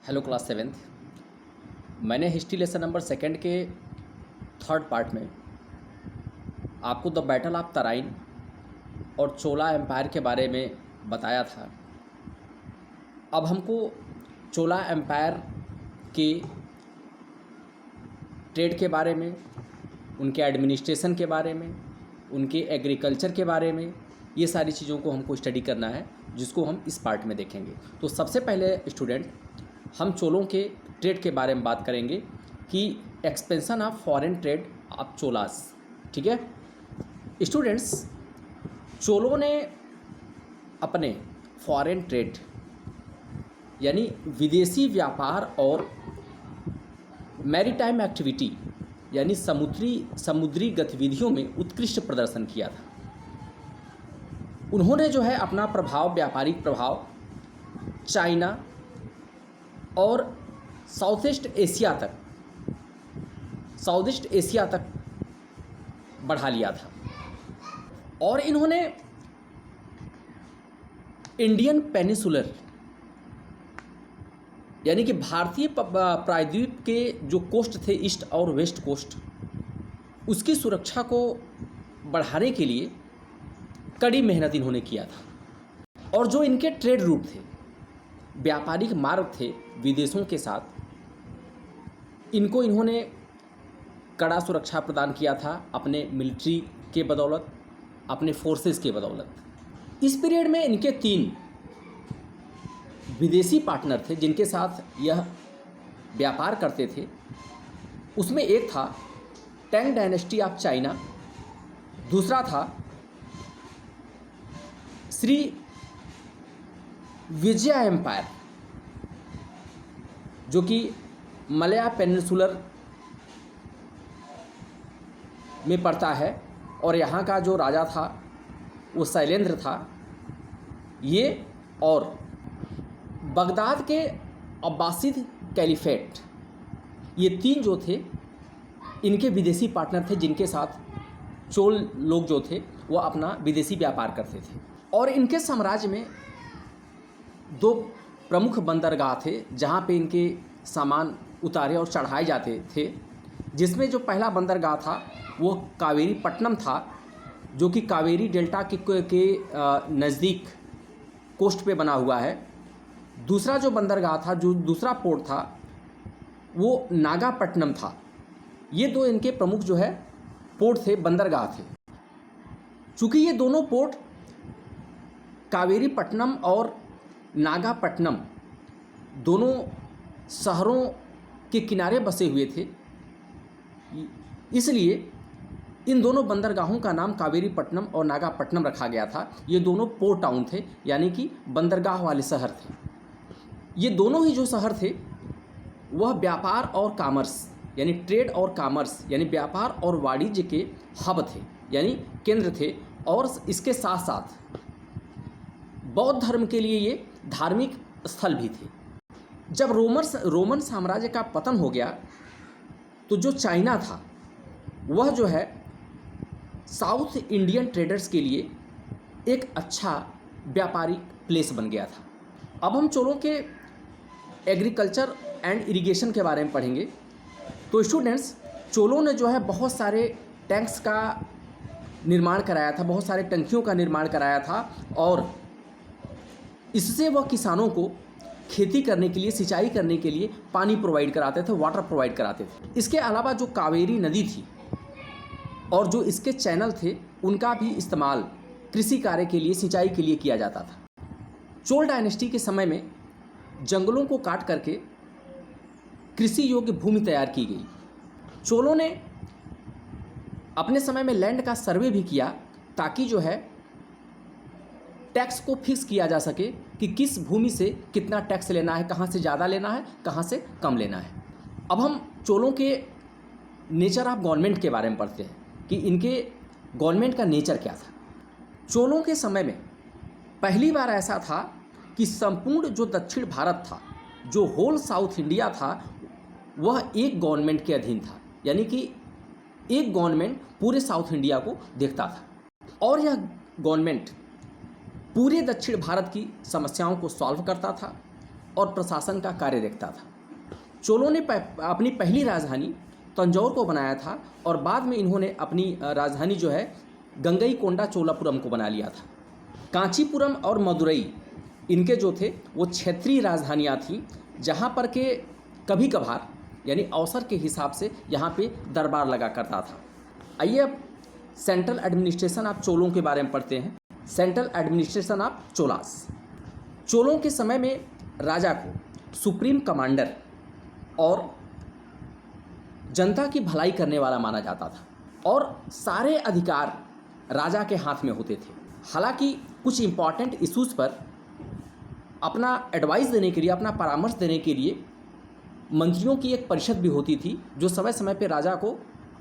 Hello class seventh. मैंने history lesson number second के third part में आपको द बैटल ऑफ तराइन और चोला एम्पायर के बारे में बताया था। अब हमको चोला एम्पायर के ट्रेड के बारे में, उनके एडमिनिस्ट्रेशन के बारे में, उनके एग्रीकल्चर के बारे में, ये सारी चीज़ों को हमको स्टडी करना है, जिसको हम इस पार्ट में देखेंगे। तो सबसे पहले स्टूडेंट, हम चोलों के ट्रेड के बारे में बात करेंगे कि expansion of foreign trade off Cholas. ठीक है स्टूडेंट्स, चोलों ने अपने फॉरेन ट्रेड यानी विदेशी व्यापार और मैरीटाइम एक्टिविटी यानी समुद्री गतिविधियों में उत्कृष्ट प्रदर्शन किया था। उन्होंने जो है अपना प्रभाव, व्यापारिक प्रभाव चाइना और साउथ ईस्ट एशिया तक बढ़ा लिया था। और इन्होंने इंडियन पेनिसुलर यानी कि भारतीय प्रायद्वीप के जो कोस्ट थे, ईस्ट और वेस्ट कोस्ट, उसकी सुरक्षा को बढ़ाने के लिए कड़ी मेहनत इन्होंने किया था। और जो इनके ट्रेड रूट थे, व्यापारिक मार्ग थे विदेशों के साथ, इनको इन्होंने कड़ा सुरक्षा प्रदान किया था अपने मिलिट्री के बदौलत, अपने फोर्सेस के बदौलत। इस पीरियड में इनके 3 विदेशी पार्टनर थे जिनके साथ यह व्यापार करते थे। उसमें एक था टैंग डायनेस्टी ऑफ चाइना, दूसरा था श्री विजया एम्पायर जो कि मलया पेनिनसुलर में पड़ता है, और यहाँ का जो राजा था वो शैलेंद्र था। ये और बगदाद के अब्बासिद कैलिफेट, ये 3 जो थे इनके विदेशी पार्टनर थे जिनके साथ चोल लोग जो थे वो अपना विदेशी व्यापार करते थे। और इनके साम्राज्य में 2 प्रमुख बंदरगाह थे जहाँ पे इनके सामान उतारे और चढ़ाए जाते थे, जिसमें जो पहला बंदरगाह था वो कावेरी पट्टनम था, जो कि कावेरी डेल्टा के नज़दीक कोस्ट पे बना हुआ है। दूसरा जो बंदरगाह था, जो दूसरा पोर्ट था, वो नागापट्टनम था। ये 2 इनके प्रमुख जो है पोर्ट थे, बंदरगाह थे। चूँकि ये दोनों पोर्ट कावेरी पट्टनम और नागापट्टनम दोनों शहरों के किनारे बसे हुए थे, इसलिए इन दोनों बंदरगाहों का नाम कावेरी पट्टनम और नागापट्टनम रखा गया था। ये दोनों पोर्ट टाउन थे, यानी कि बंदरगाह वाले शहर थे। ये दोनों ही जो शहर थे वह व्यापार और कॉमर्स यानी ट्रेड और कॉमर्स यानी व्यापार और वाणिज्य के हब थे, यानी केंद्र थे। और इसके साथ साथ बौद्ध धर्म के लिए ये धार्मिक स्थल भी थे। जब रोमन साम्राज्य का पतन हो गया तो जो चाइना था वह जो है साउथ इंडियन ट्रेडर्स के लिए एक अच्छा व्यापारिक प्लेस बन गया था। अब हम चोलों के एग्रीकल्चर एंड इरिगेशन के बारे में पढ़ेंगे। तो स्टूडेंट्स, चोलों ने जो है बहुत सारे टैंक्स का निर्माण कराया था, बहुत सारे टंकियों का निर्माण कराया था, और इससे वह किसानों को खेती करने के लिए, सिंचाई करने के लिए पानी प्रोवाइड कराते थे, वाटर प्रोवाइड कराते थे। इसके अलावा जो कावेरी नदी थी और जो इसके चैनल थे, उनका भी इस्तेमाल कृषि कार्य के लिए, सिंचाई के लिए किया जाता था। चोल डायनेस्टी के समय में जंगलों को काट करके कृषि योग्य भूमि तैयार की गई। चोलों ने अपने समय में लैंड का सर्वे भी किया ताकि जो है टैक्स को फिक्स किया जा सके कि किस भूमि से कितना टैक्स लेना है, कहाँ से ज़्यादा लेना है, कहाँ से कम लेना है। अब हम चोलों के नेचर ऑफ गवर्नमेंट के बारे में पढ़ते हैं कि इनके गवर्नमेंट का नेचर क्या था। चोलों के समय में पहली बार ऐसा था कि संपूर्ण जो दक्षिण भारत था, जो होल साउथ इंडिया था, वह एक गवर्नमेंट के अधीन था, यानी कि एक गवर्नमेंट पूरे साउथ इंडिया को देखता था। और यह गवर्नमेंट पूरे दक्षिण भारत की समस्याओं को सॉल्व करता था और प्रशासन का कार्य देखता था। चोलों ने अपनी पहली राजधानी तंजौर को बनाया था और बाद में इन्होंने अपनी राजधानी जो है गंगईकोंडा चोलापुरम को बना लिया था। कांचीपुरम और मदुरई इनके जो थे वो क्षेत्रीय राजधानियाँ थीं, जहाँ पर के कभी कभार यानी अवसर के हिसाब से यहाँ पे दरबार लगा करता था। आइए अब सेंट्रल एडमिनिस्ट्रेशन ऑफ चोलों के बारे में पढ़ते हैं। Central administration of Cholas. चोलों के समय में राजा को सुप्रीम कमांडर और जनता की भलाई करने वाला माना जाता था और सारे अधिकार राजा के हाथ में होते थे। हालांकि कुछ इम्पॉर्टेंट इश्यूज़ पर अपना एडवाइस देने के लिए, अपना परामर्श देने के लिए मंत्रियों की एक परिषद भी होती थी जो समय समय पर राजा को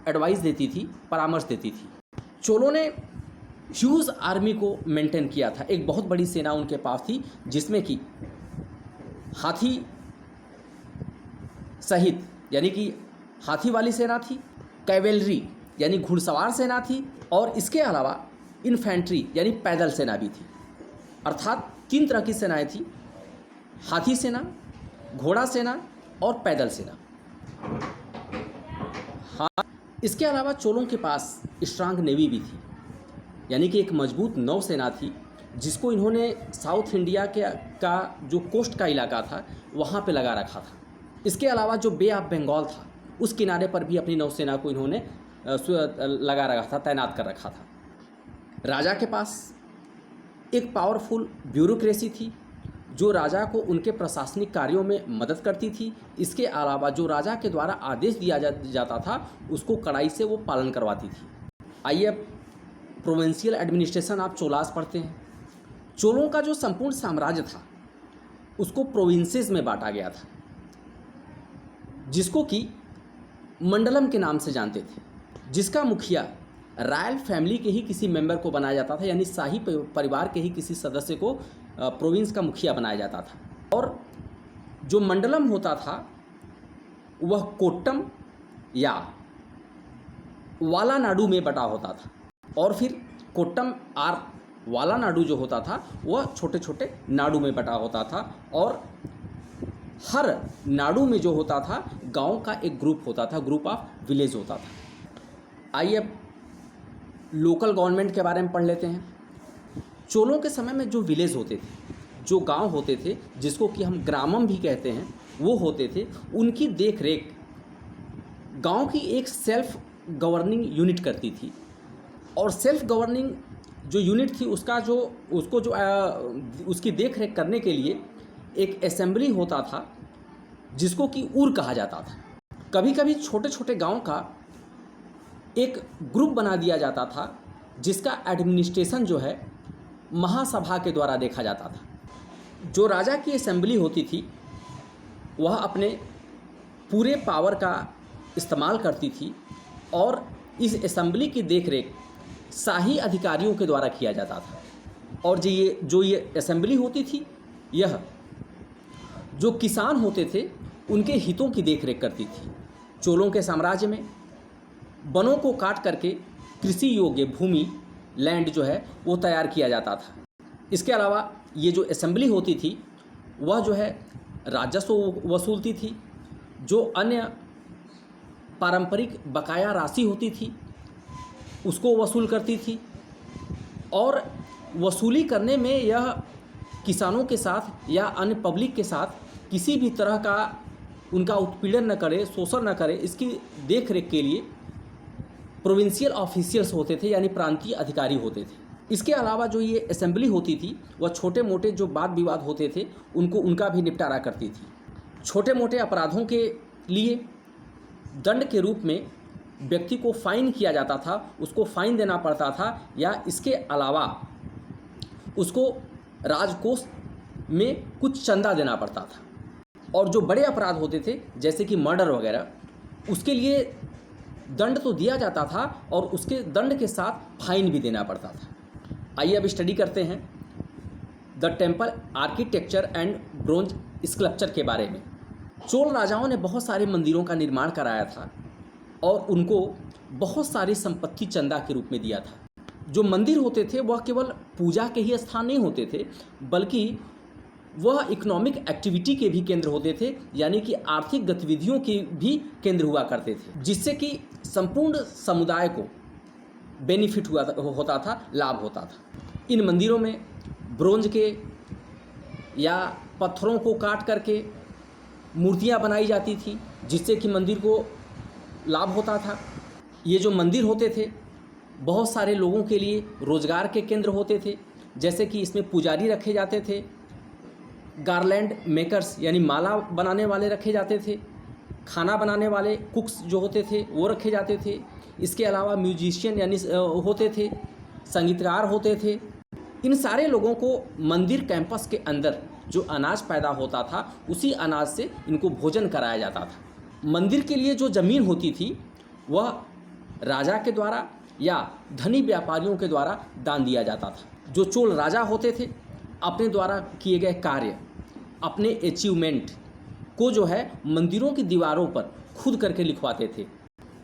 एडवाइस देती थी, परामर्श देती थी। चोलों ने ह्यूज आर्मी को मेंटेन किया था। एक बहुत बड़ी सेना उनके पास थी जिसमें कि हाथी सहित यानी कि हाथी वाली सेना थी, कैवेलरी यानी घुड़सवार सेना थी और इसके अलावा इन्फेंट्री यानी पैदल सेना भी थी। अर्थात 3 तरह की सेनाएं थी, हाथी सेना, घोड़ा सेना और पैदल सेना। हाँ, इसके अलावा चोलों के पास स्ट्रांग नेवी भी थी, यानी कि एक मजबूत नौसेना थी जिसको इन्होंने साउथ इंडिया का जो कोस्ट का इलाका था वहाँ पे लगा रखा था। इसके अलावा जो बे ऑफ बंगाल था उस किनारे पर भी अपनी नौसेना को इन्होंने लगा रखा था, तैनात कर रखा था। राजा के पास एक पावरफुल ब्यूरोक्रेसी थी जो राजा को उनके प्रशासनिक कार्यों में मदद करती थी। इसके अलावा जो राजा के द्वारा आदेश दिया जाता था उसको कड़ाई से वो पालन करवाती थी। आइए अब प्रोविंशियल एडमिनिस्ट्रेशन ऑफ चोलास पढ़ते हैं। चोलों का जो संपूर्ण साम्राज्य था उसको प्रोविंसेस में बांटा गया था, जिसको कि मंडलम के नाम से जानते थे, जिसका मुखिया रॉयल फैमिली के ही किसी मेंबर को बनाया जाता था, यानी शाही परिवार के ही किसी सदस्य को प्रोविंस का मुखिया बनाया जाता था। और जो मंडलम होता था वह कोट्टम या वालानाडु में बटा होता था और फिर कोट्टम और वालानाडु जो होता था वह छोटे छोटे नाडु में बटा होता था और हर नाडु में जो होता था गांव का एक ग्रुप होता था, ग्रुप ऑफ विलेज होता था। आइए अब लोकल गवर्नमेंट के बारे में पढ़ लेते हैं। चोलों के समय में जो विलेज होते थे, जो गांव होते थे, जिसको कि हम ग्रामम भी कहते हैं, वो होते थे, उनकी देख रेख गांव की एक सेल्फ गवर्निंग यूनिट करती थी। और सेल्फ गवर्निंग जो यूनिट थी उसकी देख रेख करने के लिए एक असेंबली होता था जिसको कि ऊर कहा जाता था। कभी कभी छोटे छोटे गांव का एक ग्रुप बना दिया जाता था जिसका एडमिनिस्ट्रेशन जो है महासभा के द्वारा देखा जाता था। जो राजा की असेंबली होती थी वह अपने पूरे पावर का इस्तेमाल करती थी और इस असेंबली की देखरेख शाही अधिकारियों के द्वारा किया जाता था। और जो ये असेंबली होती थी यह जो किसान होते थे उनके हितों की देखरेख करती थी। चोलों के साम्राज्य में वनों को काट करके कृषि योग्य भूमि लैंड जो है वो तैयार किया जाता था। इसके अलावा ये जो असेंबली होती थी वह जो है राजस्व वसूलती थी, जो अन्य पारंपरिक बकाया राशि होती थी उसको वसूल करती थी और वसूली करने में यह किसानों के साथ या अन्य पब्लिक के साथ किसी भी तरह का उनका उत्पीड़न न करे, शोषण न करे, इसकी देखरेख के लिए प्रोविंशियल ऑफिशियल्स होते थे, यानी प्रांतीय अधिकारी होते थे। इसके अलावा जो ये असेंबली होती थी वह छोटे मोटे जो वाद विवाद होते थे उनका भी निपटारा करती थी। छोटे मोटे अपराधों के लिए दंड के रूप में व्यक्ति को फाइन किया जाता था, उसको फाइन देना पड़ता था, या इसके अलावा उसको राजकोष में कुछ चंदा देना पड़ता था। और जो बड़े अपराध होते थे जैसे कि मर्डर वगैरह, उसके लिए दंड तो दिया जाता था और उसके दंड के साथ फाइन भी देना पड़ता था। आइए अब स्टडी करते हैं the temple architecture and bronze sculpture के बारे में। चोल राजाओं ने बहुत सारे मंदिरों का निर्माण कराया था और उनको बहुत सारी संपत्ति चंदा के रूप में दिया था। जो मंदिर होते थे वह केवल पूजा के ही स्थान नहीं होते थे, बल्कि वह इकोनॉमिक एक्टिविटी के भी केंद्र होते थे, यानी कि आर्थिक गतिविधियों के भी केंद्र हुआ करते थे, जिससे कि संपूर्ण समुदाय को बेनिफिट होता था, लाभ होता था। इन मंदिरों में ब्रोंज के या पत्थरों को काट करके मूर्तियां बनाई जाती थी, जिससे कि मंदिर को लाभ होता था। ये जो मंदिर होते थे बहुत सारे लोगों के लिए रोजगार के केंद्र होते थे, जैसे कि इसमें पुजारी रखे जाते थे, गार्लैंड मेकर्स यानी माला बनाने वाले रखे जाते थे, खाना बनाने वाले कुक्स जो होते थे वो रखे जाते थे। इसके अलावा म्यूजिशियन यानी होते थे, संगीतकार होते थे। इन सारे लोगों को मंदिर कैंपस के अंदर जो अनाज पैदा होता था उसी अनाज से इनको भोजन कराया जाता था। मंदिर के लिए जो ज़मीन होती थी वह राजा के द्वारा या धनी व्यापारियों के द्वारा दान दिया जाता था। जो चोल राजा होते थे अपने द्वारा किए गए कार्य, अपने अचीवमेंट को जो है मंदिरों की दीवारों पर खुद करके लिखवाते थे।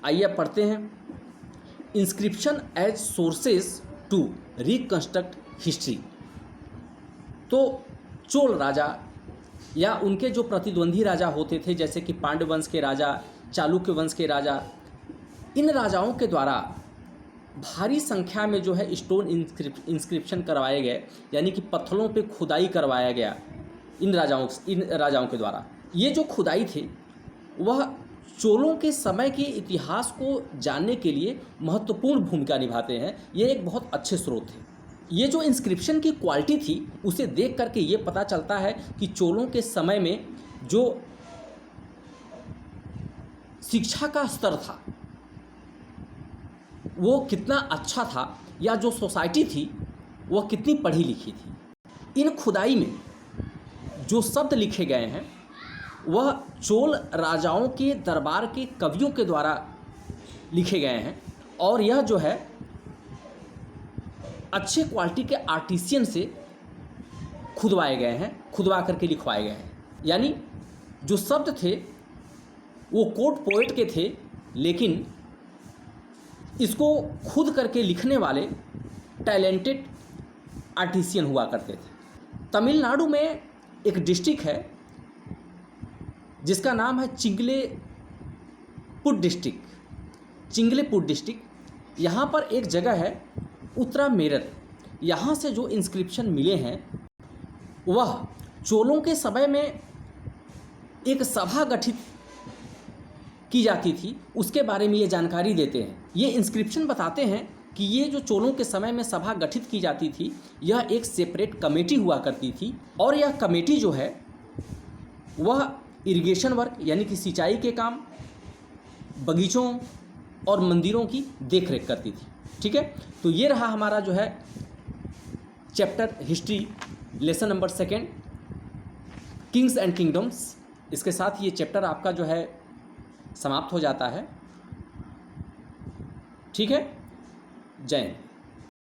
आइए पढ़ते हैं। Inscription as sources to reconstruct history. तो चोल राजा या उनके जो प्रतिद्वंदी राजा होते थे, जैसे कि पांड्य वंश के राजा, चालुक्य वंश के राजा, इन राजाओं के द्वारा भारी संख्या में जो है स्टोन इंस्क्रिप्शन करवाए गए, यानी कि पत्थरों पे खुदाई करवाया गया इन राजाओं के द्वारा। ये जो खुदाई थे वह चोलों के समय के इतिहास को जानने के लिए महत्वपूर्ण भूमिका निभाते हैं। ये एक बहुत अच्छे स्रोत थे। ये जो इंस्क्रिप्शन की क्वालिटी थी उसे देख करके ये पता चलता है कि चोलों के समय में जो शिक्षा का स्तर था वो कितना अच्छा था, या जो सोसाइटी थी वह कितनी पढ़ी लिखी थी। इन खुदाई में जो शब्द लिखे गए हैं वह चोल राजाओं के दरबार के कवियों के द्वारा लिखे गए हैं, और यह जो है अच्छे क्वालिटी के आर्टिसियन से खुदवाए गए हैं, खुदवा करके लिखवाए गए हैं। यानी जो शब्द थे वो कोट पोएट के थे, लेकिन इसको खुद करके लिखने वाले टैलेंटेड आर्टिसियन हुआ करते थे। तमिलनाडु में एक डिस्ट्रिक्ट है जिसका नाम है चिंगलेपुट डिस्ट्रिक्ट। यहाँ पर एक जगह है उत्तरामेरर। यहाँ से जो इंस्क्रिप्शन मिले हैं वह चोलों के समय में एक सभा गठित की जाती थी, उसके बारे में ये जानकारी देते हैं। ये इंस्क्रिप्शन बताते हैं कि ये जो चोलों के समय में सभा गठित की जाती थी यह एक सेपरेट कमेटी हुआ करती थी, और यह कमेटी जो है वह इरिगेशन वर्क यानी कि सिंचाई के काम, बगीचों और मंदिरों की देखरेख करती थी। ठीक है, तो ये रहा हमारा जो है chapter history lesson number 2 Kings and kingdoms. इसके साथ ये चैप्टर आपका जो है समाप्त हो जाता है। ठीक है, जय हिंद।